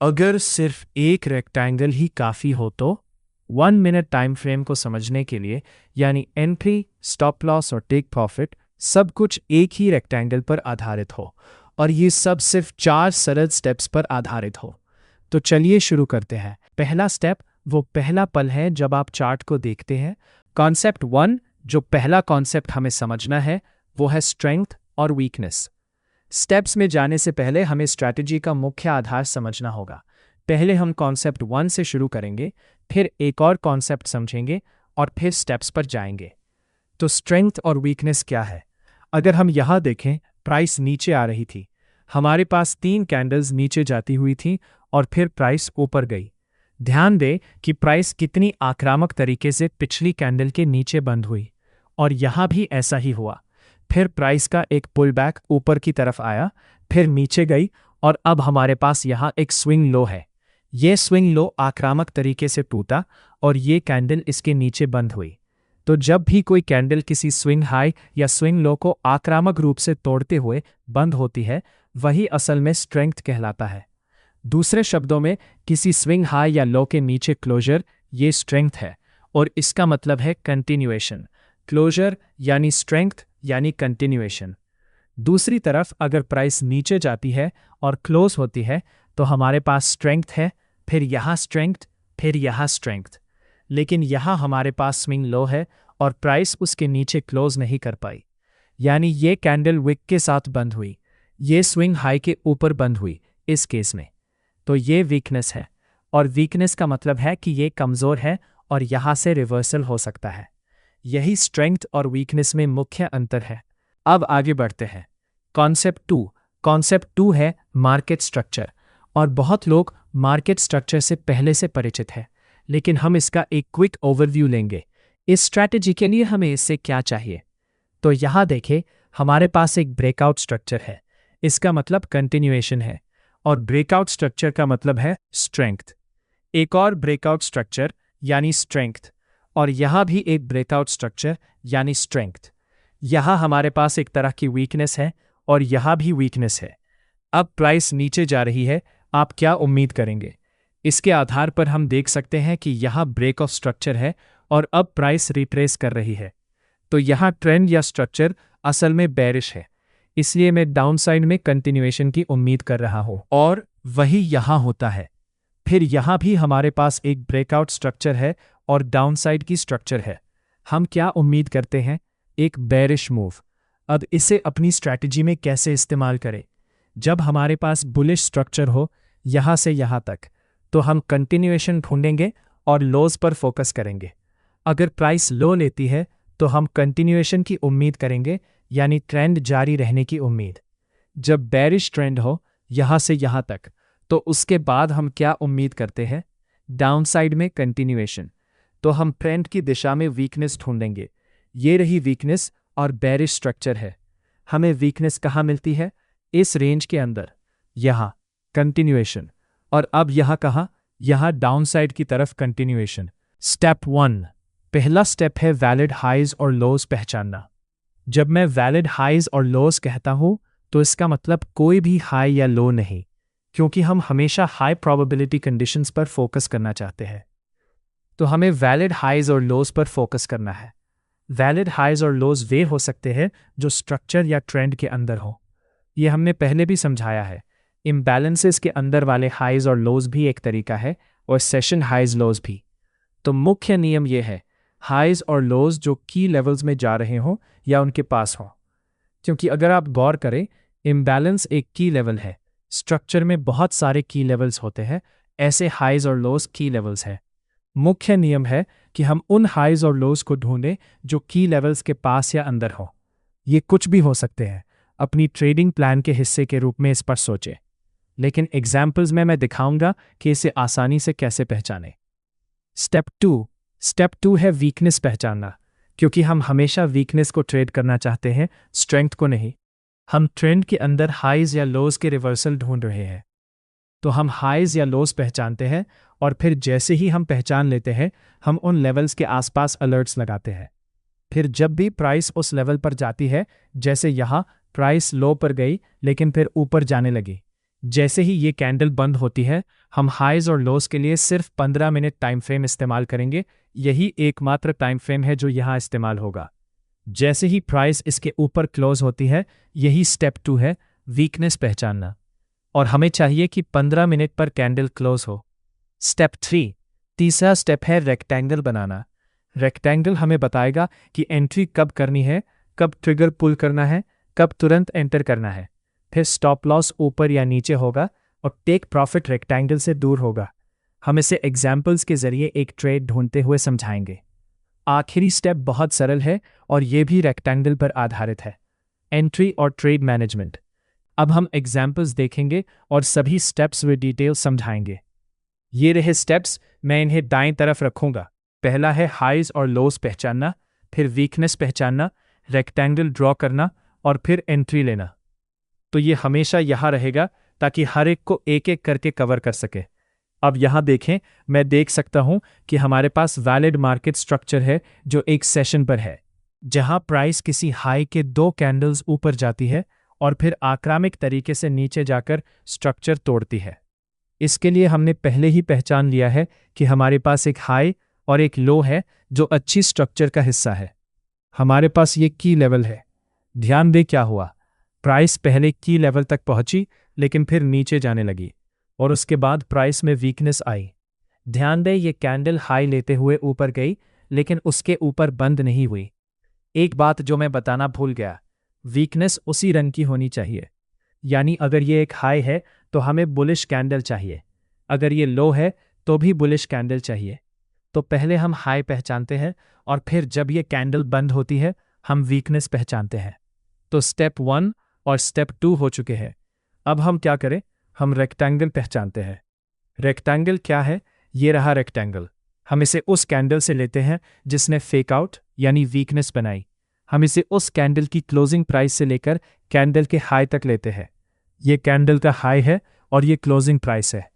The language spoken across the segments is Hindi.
अगर सिर्फ एक रेक्टेंगल ही काफ़ी हो तो 1 मिनट टाइम फ्रेम को समझने के लिए, यानी एंट्री, स्टॉप लॉस और टेक प्रॉफिट, सब कुछ एक ही रेक्टेंगल पर आधारित हो और ये सब सिर्फ 4 सरल स्टेप्स पर आधारित हो। तो चलिए शुरू करते हैं। पहला स्टेप, वो पहला पल है जब आप चार्ट को देखते हैं। कॉन्सेप्ट 1, जो पहला कॉन्सेप्ट हमें समझना है, वो है स्ट्रेंथ और वीकनेस। स्टेप्स में जाने से पहले हमें स्ट्रैटेजी का मुख्य आधार समझना होगा। पहले हम कॉन्सेप्ट 1 से शुरू करेंगे, फिर एक और कॉन्सेप्ट समझेंगे और फिर स्टेप्स पर जाएंगे। तो स्ट्रेंथ और वीकनेस क्या है? अगर हम यहाँ देखें, प्राइस नीचे आ रही थी, हमारे पास 3 कैंडल्स नीचे जाती हुई थी और फिर प्राइस ऊपर गई। ध्यान दें कि प्राइस कितनी आक्रामक तरीके से पिछली कैंडल के नीचे बंद हुई और यहाँ भी ऐसा ही हुआ। फिर प्राइस का एक पुल बैक ऊपर की तरफ आया, फिर नीचे गई और अब हमारे पास यहाँ एक स्विंग लो है। ये स्विंग लो आक्रामक तरीके से टूटा और ये कैंडल इसके नीचे बंद हुई। तो जब भी कोई कैंडल किसी स्विंग हाई या स्विंग लो को आक्रामक रूप से तोड़ते हुए बंद होती है, वही असल में स्ट्रेंथ कहलाता है। दूसरे शब्दों में, किसी स्विंग हाई या लो के नीचे क्लोजर, ये स्ट्रेंथ है और इसका मतलब है कंटिन्यूएशन। क्लोजर यानी स्ट्रेंथ यानी कंटिन्यूएशन। दूसरी तरफ अगर प्राइस नीचे जाती है और क्लोज होती है तो हमारे पास स्ट्रेंथ है, फिर यहाँ स्ट्रेंथ, फिर यहाँ स्ट्रेंथ। लेकिन यहाँ हमारे पास स्विंग लो है और प्राइस उसके नीचे क्लोज नहीं कर पाई, यानी ये कैंडल विक के साथ बंद हुई, ये स्विंग हाई के ऊपर बंद हुई इस केस में। तो ये वीकनेस है और वीकनेस का मतलब है कि ये कमज़ोर है और यहाँ से रिवर्सल हो सकता है। यही स्ट्रेंथ और वीकनेस में मुख्य अंतर है। अब आगे बढ़ते हैं। कॉन्सेप्ट 2 है मार्केट स्ट्रक्चर, और बहुत लोग मार्केट स्ट्रक्चर से पहले से परिचित हैं, लेकिन हम इसका एक क्विक ओवरव्यू लेंगे। इस स्ट्रैटेजी के लिए हमें इससे क्या चाहिए? तो यहाँ देखें, हमारे पास एक ब्रेकआउट स्ट्रक्चर है, इसका मतलब कंटिन्यूएशन है, और ब्रेकआउट स्ट्रक्चर का मतलब है स्ट्रेंथ। एक और ब्रेकआउट स्ट्रक्चर यानी स्ट्रेंथ, और यहाँ भी एक ब्रेकआउट स्ट्रक्चर यानी स्ट्रेंथ। यहाँ हमारे पास एक तरह की वीकनेस है और यहाँ भी वीकनेस है। अब प्राइस नीचे जा रही है, आप क्या उम्मीद करेंगे? इसके आधार पर हम देख सकते हैं कि यहाँ ब्रेक ऑफ स्ट्रक्चर है और अब प्राइस रिट्रेस कर रही है। तो यहाँ ट्रेंड या स्ट्रक्चर असल में बेरिश है, इसलिए मैं डाउनसाइड में कंटिन्यूएशन की उम्मीद कर रहा हूँ, और वही यहाँ होता है। फिर यहाँ भी हमारे पास एक ब्रेकआउट स्ट्रक्चर है और डाउनसाइड की स्ट्रक्चर है। हम क्या उम्मीद करते हैं? एक बेरिश मूव। अब इसे अपनी स्ट्रैटेजी में कैसे इस्तेमाल करें? जब हमारे पास बुलिश स्ट्रक्चर हो यहाँ से यहाँ तक, तो हम कंटिन्यूएशन ढूंढेंगे और लोज पर फोकस करेंगे। अगर प्राइस लो लेती है तो हम कंटिन्यूएशन की उम्मीद करेंगे, यानी ट्रेंड जारी रहने की उम्मीद। जब बेरिश ट्रेंड हो यहाँ से यहाँ तक, तो उसके बाद हम क्या उम्मीद करते हैं? डाउनसाइड में कंटिन्यूएशन। तो हम ट्रेंड की दिशा में वीकनेस ढूंढेंगे। ये रही वीकनेस और बेरिश स्ट्रक्चर है। हमें वीकनेस कहाँ मिलती है? इस रेंज के अंदर, यहाँ कंटिन्यूएशन। और अब यहाँ कहाँ? यहाँ डाउनसाइड की तरफ कंटिन्यूएशन। स्टेप 1, पहला स्टेप है वैलिड हाइज और लोज पहचानना। जब मैं वैलिड हाइज और लोज कहता हूँ तो इसका मतलब कोई भी हाई या लो नहीं, क्योंकि हम हमेशा हाई प्रोबेबिलिटी कंडीशंस पर फोकस करना चाहते हैं। तो हमें वैलिड हाइज और लोज पर फोकस करना है। वैलिड हाइज और लोज वे हो सकते हैं जो स्ट्रक्चर या ट्रेंड के अंदर हो। ये हमने पहले भी समझाया है। इम्बैलेंसेस के अंदर वाले हाइज और लोज भी एक तरीका है, और सेशन हाइज लोज भी। तो मुख्य नियम ये है, हाइज और लोज जो की लेवल्स में जा रहे हों या उनके पास हों। क्योंकि अगर आप गौर करें, इम्बैलेंस एक की लेवल है, स्ट्रक्चर में बहुत सारे की लेवल्स होते हैं, ऐसे हाइज और लोज की लेवल्स हैं। मुख्य नियम है कि हम उन हाइज और लोज को ढूंढें जो की लेवल्स के पास या अंदर हो। ये कुछ भी हो सकते हैं। अपनी ट्रेडिंग प्लान के हिस्से के रूप में इस पर सोचें, लेकिन एग्जाम्पल्स में मैं दिखाऊंगा कि इसे आसानी से कैसे पहचानें। स्टेप 2 है वीकनेस पहचानना, क्योंकि हम हमेशा वीकनेस को ट्रेड करना चाहते हैं, स्ट्रेंथ को नहीं। हम ट्रेंड के अंदर हाइज या लोज के रिवर्सल ढूंढ रहे हैं। तो हम हाइज या लोज पहचानते हैं और फिर जैसे ही हम पहचान लेते हैं, हम उन लेवल्स के आसपास अलर्ट्स लगाते हैं। फिर जब भी प्राइस उस लेवल पर जाती है, जैसे यहाँ प्राइस लो पर गई लेकिन फिर ऊपर जाने लगी, जैसे ही ये कैंडल बंद होती है, हम हाइज और लोस के लिए सिर्फ 15 मिनट टाइम फ्रेम इस्तेमाल करेंगे। यही एकमात्र टाइम फ्रेम है जो यहाँ इस्तेमाल होगा। जैसे ही प्राइस इसके ऊपर क्लोज होती है, यही स्टेप 2 है, वीकनेस पहचानना। और हमें चाहिए कि 15 मिनट पर कैंडल क्लोज हो। स्टेप 3, तीसरा स्टेप है रेक्टेंगल बनाना। रेक्टेंगल हमें बताएगा कि एंट्री कब करनी है, कब ट्रिगर पुल करना है, कब तुरंत एंटर करना है। फिर स्टॉप लॉस ऊपर या नीचे होगा और टेक प्रॉफिट रेक्टेंगल से दूर होगा। हम इसे एग्जाम्पल्स के जरिए एक ट्रेड ढूंढते हुए समझाएंगे। आखिरी स्टेप बहुत सरल है और ये भी रेक्टेंगल पर आधारित है, एंट्री और ट्रेड मैनेजमेंट। अब हम एग्जाम्पल्स देखेंगे और सभी स्टेप्स वे डिटेल समझाएंगे। ये रहे स्टेप्स, मैं इन्हें दाएं तरफ रखूंगा। पहला है हाइज और लोस पहचानना, फिर वीकनेस पहचानना, रेक्टेंगल ड्रॉ करना और फिर एंट्री लेना। तो ये हमेशा यहाँ रहेगा ताकि हर एक को एक एक करके कवर कर सके। अब यहाँ देखें, मैं देख सकता हूँ कि हमारे पास वैलिड मार्केट स्ट्रक्चर है जो एक सेशन पर है, जहाँ प्राइस किसी हाई के 2 कैंडल्स ऊपर जाती है और फिर आक्रामक तरीके से नीचे जाकर स्ट्रक्चर तोड़ती है। इसके लिए हमने पहले ही पहचान लिया है कि हमारे पास एक हाई और एक लो है जो अच्छी स्ट्रक्चर का हिस्सा है। हमारे पास ये की लेवल है। ध्यान दें क्या हुआ, प्राइस पहले की लेवल तक पहुंची लेकिन फिर नीचे जाने लगी और उसके बाद प्राइस में वीकनेस आई। ध्यान दें ये कैंडल हाई लेते हुए ऊपर गई लेकिन उसके ऊपर बंद नहीं हुई। एक बात जो मैं बताना भूल गया, वीकनेस उसी रंग की होनी चाहिए। यानी अगर ये एक हाई है तो हमें बुलिश कैंडल चाहिए, अगर ये लो है तो भी बुलिश कैंडल चाहिए। तो पहले हम हाई पहचानते हैं और फिर जब ये कैंडल बंद होती है हम वीकनेस पहचानते हैं। तो स्टेप 1 और स्टेप 2 हो चुके हैं। अब हम क्या करें, हम रेक्टेंगल पहचानते हैं। रेक्टेंगल क्या है? ये रहा रेक्टेंगल। हम इसे उस कैंडल से लेते हैं जिसने फेक आउट यानी वीकनेस बनाई। हम इसे उस कैंडल की क्लोजिंग प्राइस से लेकर कैंडल के हाई तक लेते हैं। ये कैंडल का हाई है और ये क्लोजिंग प्राइस है।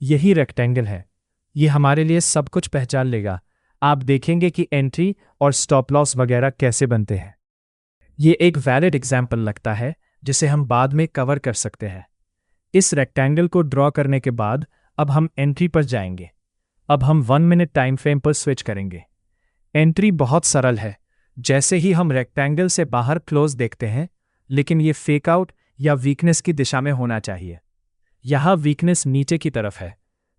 यही रेक्टेंगल है। ये हमारे लिए सब कुछ पहचान लेगा। आप देखेंगे कि एंट्री और स्टॉप लॉस वगैरह कैसे बनते हैं। ये एक वैलिड एग्जाम्पल लगता है जिसे हम बाद में कवर कर सकते हैं। इस रेक्टेंगल को ड्रॉ करने के बाद अब हम एंट्री पर जाएंगे। अब हम 1 मिनट टाइम फ्रेम पर स्विच करेंगे। एंट्री बहुत सरल है। जैसे ही हम रेक्टेंगल से बाहर क्लोज देखते हैं, लेकिन ये फेक आउट या वीकनेस की दिशा में होना चाहिए। यहाँ वीकनेस नीचे की तरफ है,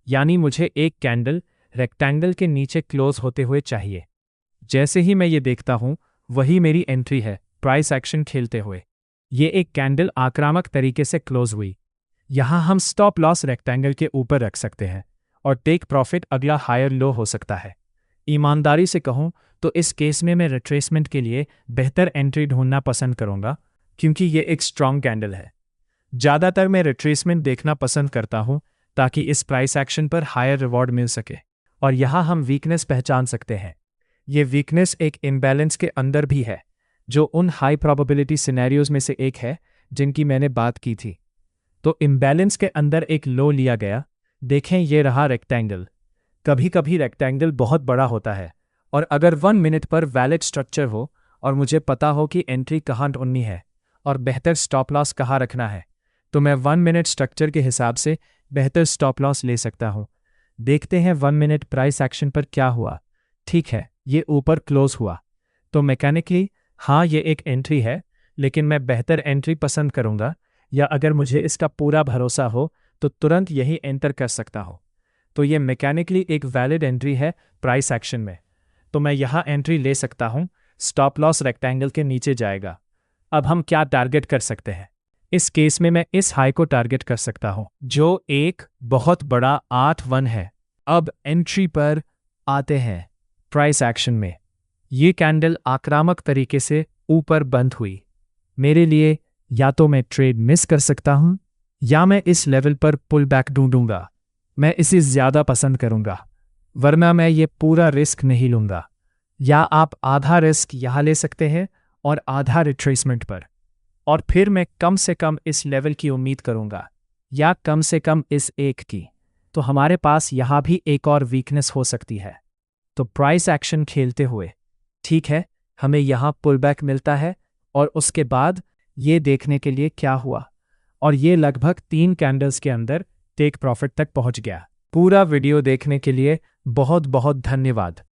यानी मुझे एक कैंडल रेक्टेंगल के नीचे क्लोज होते हुए चाहिए। जैसे ही मैं ये देखता हूँ, वही मेरी एंट्री है, प्राइस एक्शन खेलते हुए। ये एक कैंडल आक्रामक तरीके से क्लोज हुई। यहाँ हम स्टॉप लॉस रेक्टेंगल के ऊपर रख सकते हैं और टेक प्रॉफिट अगला हायर लो हो सकता है। ईमानदारी से कहूँ तो इस केस में मैं रिट्रेसमेंट के लिए बेहतर एंट्री ढूंढना पसंद करूंगा, क्योंकि ये एक स्ट्रॉन्ग कैंडल है। ज़्यादातर मैं रिट्रेसमेंट देखना पसंद करता हूं ताकि इस प्राइस एक्शन पर हायर रिवॉर्ड मिल सके। और यहाँ हम वीकनेस पहचान सकते हैं। ये वीकनेस एक इम्बैलेंस के अंदर भी है, जो उन हाई प्रोबेबिलिटी सिनेरियोज में से एक है जिनकी मैंने बात की थी। तो इम्बैलेंस के अंदर एक लो लिया गया। देखें, ये रहा रेक्टेंगल। कभी कभी रेक्टेंगल बहुत बड़ा होता है और अगर 1 मिनट पर वैलिड स्ट्रक्चर हो और मुझे पता हो कि एंट्री कहाँ ढूंढनी है और बेहतर स्टॉप लॉस कहाँ रखना है, तो मैं 1 मिनट स्ट्रक्चर के हिसाब से बेहतर स्टॉप लॉस ले सकता हूँ। देखते हैं 1 मिनट प्राइस एक्शन पर क्या हुआ। ठीक है, ये ऊपर क्लोज हुआ। तो मैकेनिकली हाँ, ये एक एंट्री है, लेकिन मैं बेहतर एंट्री पसंद करूँगा, या अगर मुझे इसका पूरा भरोसा हो तो तुरंत यही एंटर कर सकता हूँ। तो ये मैकेनिकली एक वैलिड एंट्री है प्राइस एक्शन में। तो मैं यहाँ एंट्री ले सकता हूँ। स्टॉप लॉस रेक्टेंगल के नीचे जाएगा। अब हम क्या टारगेट कर सकते हैं? इस केस में मैं इस हाई को टारगेट कर सकता हूँ, जो एक बहुत बड़ा 8-1 है। अब एंट्री पर आते हैं। प्राइस एक्शन में ये कैंडल आक्रामक तरीके से ऊपर बंद हुई। मेरे लिए या तो मैं ट्रेड मिस कर सकता हूं, या मैं इस लेवल पर पुल बैक ढूंढूंगा। मैं इसे ज्यादा पसंद करूंगा, वरना मैं ये पूरा रिस्क नहीं लूंगा। या आप आधा रिस्क यहाँ ले सकते हैं और आधा रिट्रेसमेंट पर, और फिर मैं कम से कम इस लेवल की उम्मीद करूंगा, या कम से कम इस एक की। तो हमारे पास यहाँ भी एक और वीकनेस हो सकती है। तो प्राइस एक्शन खेलते हुए, ठीक है, हमें यहाँ पुल बैक मिलता है और उसके बाद ये देखने के लिए क्या हुआ, और ये लगभग 3 कैंडल्स के अंदर टेक प्रॉफिट तक पहुंच गया। पूरा वीडियो देखने के लिए बहुत बहुत धन्यवाद।